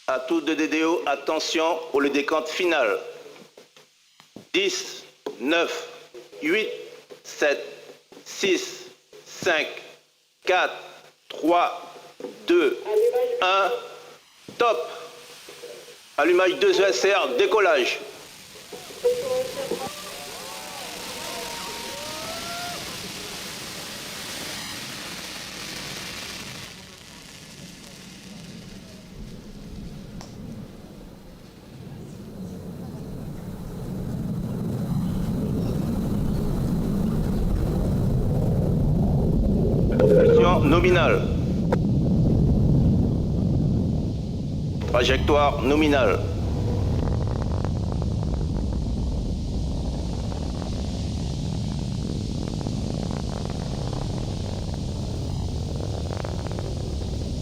À tout de DDO, attention pour le décompte final. 10, 9, 8, 7, 6, 5, 4, 3, 2, 1, top. Allumage 2 ESR, décollage. Nominale. Trajectoire nominale.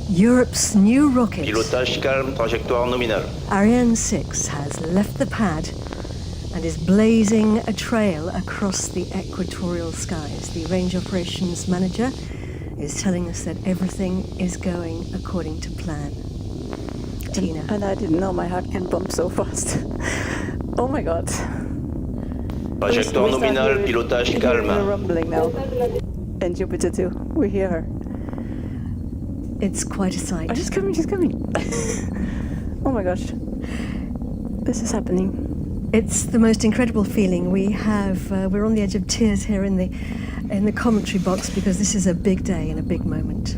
Europe's new rocket, Pilotage calme, trajectoire nominale. Ariane 6, has left the pad and is blazing a trail across the equatorial skies. The range operations manager is telling us that everything is going according to plan. Tina. And I didn't know my heart can pump so fast. Oh my God. Trajectoire nominale, pilotage We're calme. rumbling now. And Jupiter too. We hear her. It's quite a sight. Oh, she's coming, she's coming. Oh my gosh. This is happening. It's the most incredible feeling. We're on the edge of tears here in the commentary box because this is a big day and a big moment.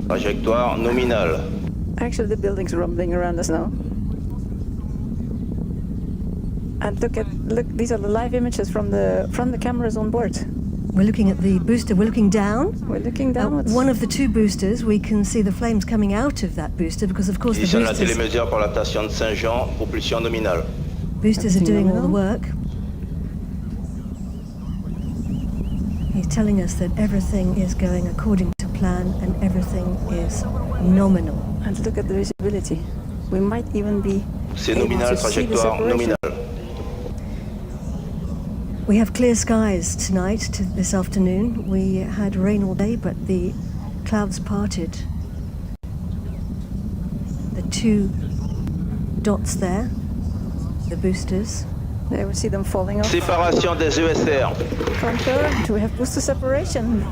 Trajectoire nominale. Actually, the building's rumbling around us now. And look, these are the live images from the cameras on board. We're looking at the booster. We're looking down. We're looking downwards. One of the two boosters, we can see the flames coming out of that booster because, of course, the Positionne la boosters télémesure pour la station de Saint-Jean, propulsion nominale. are doing all the work. He's telling us that everything is going according to plan and everything is nominal. And look at the visibility. We might even be C'est able nominal, to see the trajectoire separation. nominale. We have clear skies tonight, this afternoon. We had rain all day, but the clouds parted. The two dots there, the boosters. There we see them falling off. Séparation des ESR. Confirmed. We have booster separation.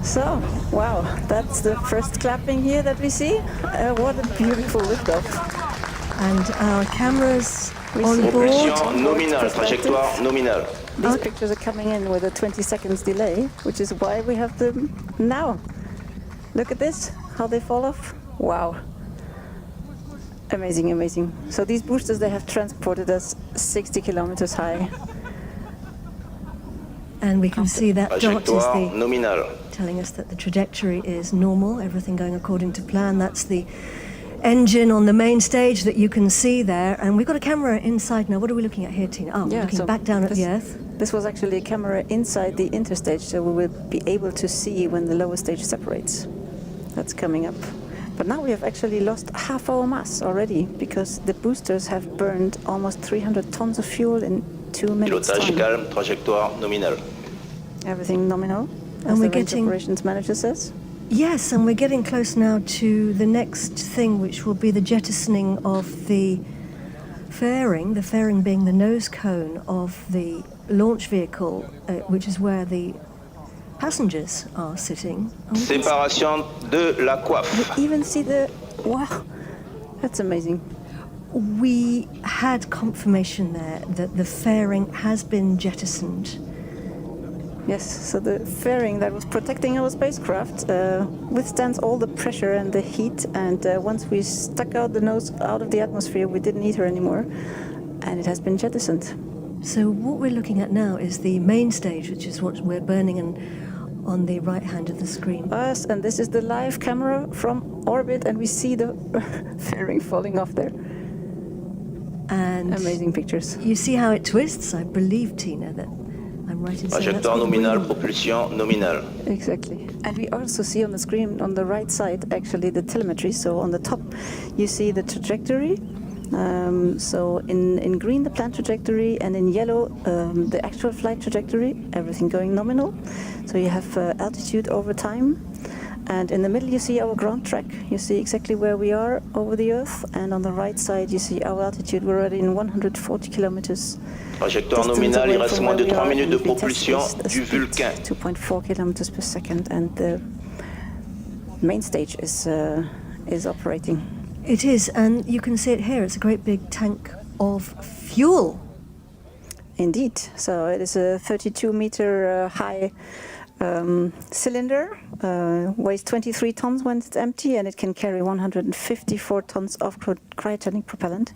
So, wow, that's the first clapping here that we see. What a beautiful liftoff. And our cameras on board. Propulsion nominale, trajectoire nominale. These pictures are coming in with a 20 seconds delay, which is why we have them now. Look at this, how they fall off. Wow. Amazing, amazing. So these boosters, they have transported us 60 kilometers high. And we can see that dot is Trajectoire the nominale. telling us that the trajectory is normal, everything going according to plan. That's the engine on the main stage that you can see there. And we've got a camera inside now. What are we looking at here, Tina? Oh, Yeah, looking so back down at the Earth. This was actually a camera inside the interstage, so we will be able to see when the lower stage separates. That's coming up. But now we have actually lost half our mass already because the boosters have burned almost 300 tons of fuel in 2 minutes Pilotage time. calme, trajectoire nominale. Everything nominal, And as we're the range getting- operations manager says. Yes, and we're getting close now to the next thing, which will be the jettisoning of the fairing being the nose cone of the launch vehicle, which is where the passengers are sitting. And we can Séparation de la coiffe. Even see the, wow, that's amazing. We had confirmation there that the fairing has been jettisoned. Yes, so the fairing that was protecting our spacecraft withstands all the pressure and the heat, and once we stuck out the nose out of the atmosphere, we didn't need her anymore, and it has been jettisoned. So what we're looking at now is the main stage, which is what we're burning on the right hand of the screen. Us, and this is the live camera from orbit, and we see the fairing falling off there. And Amazing pictures. you see how it twists? I believe, Tina, that I'm right in saying that's Trajectoire what nominale, we- propulsion nominale. Exactly. And we also see on the screen on the right side actually the telemetry. So on the top you see the trajectory. So in green the planned trajectory, and in yellow the actual flight trajectory, everything going nominal. So you have altitude over time. And in the middle you see our ground track. You see exactly where we are over the Earth, and on the right side you see our altitude. We're already in 140 kilometers. Trajectoire nominale, il reste moins de 3 minutes de propulsion du Vulcain. 2.4 kilometers per second, and the main stage is operating. It is, and you can see it here. It's a great big tank of fuel. Indeed. So it is a 32-meter high cylinder, weighs 23 tons when it's empty, and it can carry 154 tons of cryogenic propellant,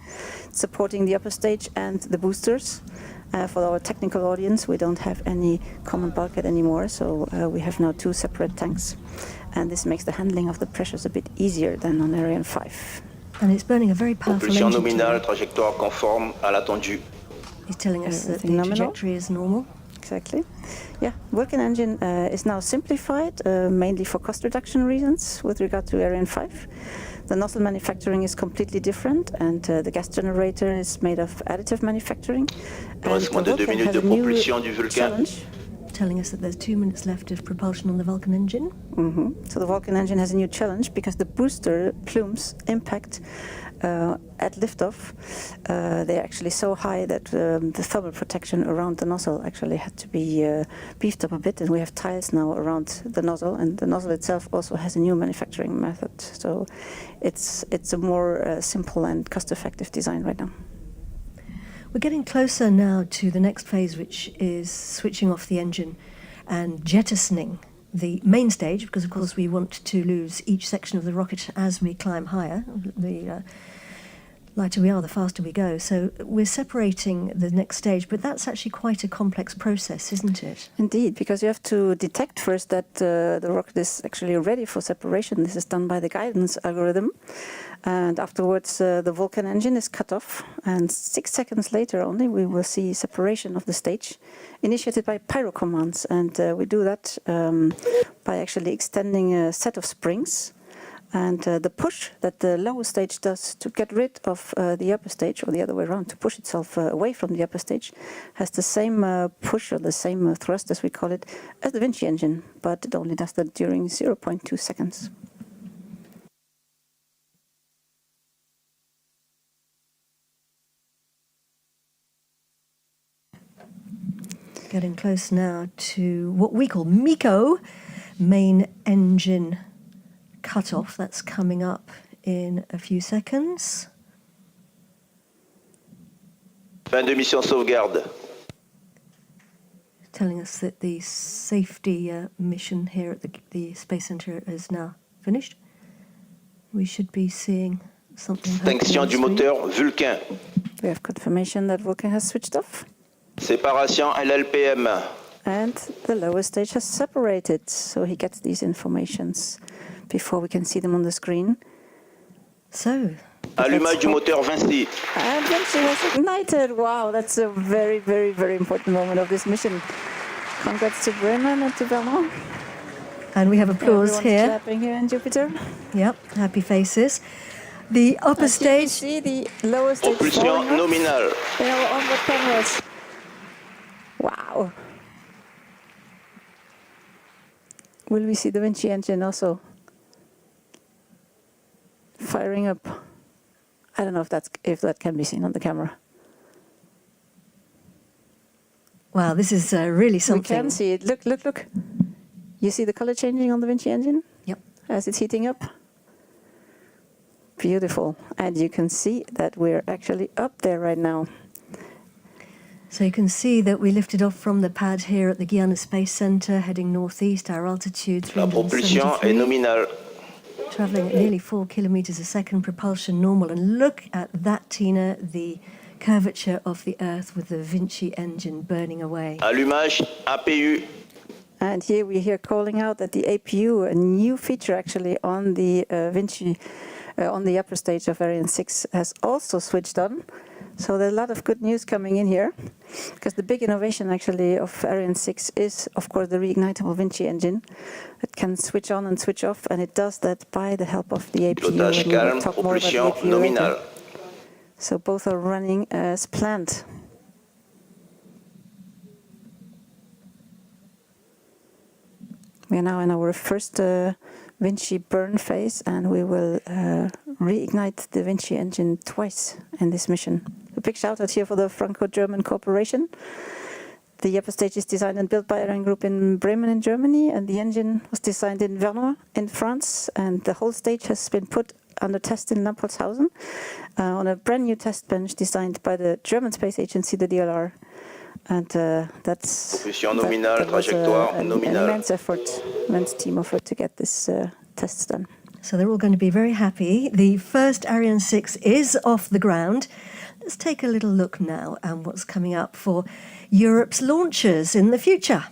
supporting the upper stage and the boosters. For our technical audience, we don't have any common bulkhead anymore, so we have now 2 separate tanks. And this makes the handling of the pressures a bit easier than on Ariane 5. And it's burning a very powerful Propulsion engine. nominale, trajectoire conforme à l'attendu. He's telling us that the Nominal. trajectory is normal. Exactly. Yeah, Vulcain engine is now simplified, mainly for cost reduction reasons with regard to Ariane 5. The nozzle manufacturing is completely different, and the gas generator is made of additive manufacturing. Il reste moins de 2 minutes de propulsion du Vulcain. Challenge. Telling us that there's 2 minutes left of propulsion on the Vulcain engine. So the Vulcain engine has a new challenge because the booster plumes impact at liftoff. They're actually so high that the thermal protection around the nozzle actually had to be beefed up a bit, and we have tiles now around the nozzle, and the nozzle itself also has a new manufacturing method. So it's a more simple and cost-effective design right now. We're getting closer now to the next phase, which is switching off the engine and jettisoning the main stage, because of course we want to lose each section of the rocket as we climb higher. The lighter we are, the faster we go. So we're separating the next stage, but that's actually quite a complex process, isn't it? Indeed, because you have to detect first that the rocket is actually ready for separation. This is done by the guidance algorithm. And afterwards, the Vulcain engine is cut off, and 6 seconds later only we will see separation of the stage, initiated by pyro commands. And we do that by actually extending a set of springs. And the push that the lower stage does to get rid of the upper stage, or the other way around, to push itself away from the upper stage, has the same push, or the same thrust, as we call it, as the Vinci engine, but it only does that during 0.2 seconds. Getting close now to what we call MECO, main engine cut-off. That's coming up in a few seconds. Fin de mission sauvegarde. Telling us that the safety mission here at the Space Centre is now finished. We should be seeing something. Extinction du moteur Vulcain. We have confirmation that Vulcain has switched off. Séparation LLPM. And the lower stage has separated, so he gets these informations before we can see them on the screen. So, Allumage du moteur Vinci. And Vinci was ignited. Wow, that's a very, very, very important moment of this mission. Congrats to Bremen and to Vermont. and we have applause Everyone's here. clapping here in Jupiter. Yep, happy faces. The upper As you can stage. see the lower stage Propulsion falling off nominale. in our onboard cameras. Wow. Will we see the Vinci engine also firing up? I don't know if that can be seen on the camera. Wow, this is really something. We can see it. Look, look, look. You see the color changing on the Vinci engine? Yep. As it's heating up? Beautiful. And you can see that we're actually up there right now. So you can see that we lifted off from the pad here at the Guiana Space Centre, heading northeast, our altitude La propulsion est 373, nominale. travelling at nearly 4 kilometres a second, propulsion normal. And look at that, Tina, the curvature of the Earth with the Vinci engine burning away. Allumage APU. And here we hear calling out that the APU, a new feature actually on the Vinci, on the upper stage of Ariane 6, has also switched on. So there's a lot of good news coming in here, because the big innovation actually of Ariane 6 is, of course, the reignitable Vinci engine. It can switch on and switch off, and it does that by the help of the APU. Pilotage And we will calme, talk more about the propulsion APU later. nominale. So both are running as planned. We are now in our first Vinci burn phase, and we will reignite the Vinci engine twice in this mission. A big shout out here for the Franco-German cooperation. The upper stage is designed and built by ArianeGroup in Bremen in Germany, and the engine was designed in Vernois in France, and the whole stage has been put under test in Lampolshausen on a brand new test bench designed by the German space agency, the DLR. And that's Propulsion nominale, that was trajectoire an nominale. immense effort, immense team effort to get this tests done. So they're all going to be very happy. The first Ariane 6 is off the ground. Let's take a little look now at what's coming up for Europe's launchers in the future.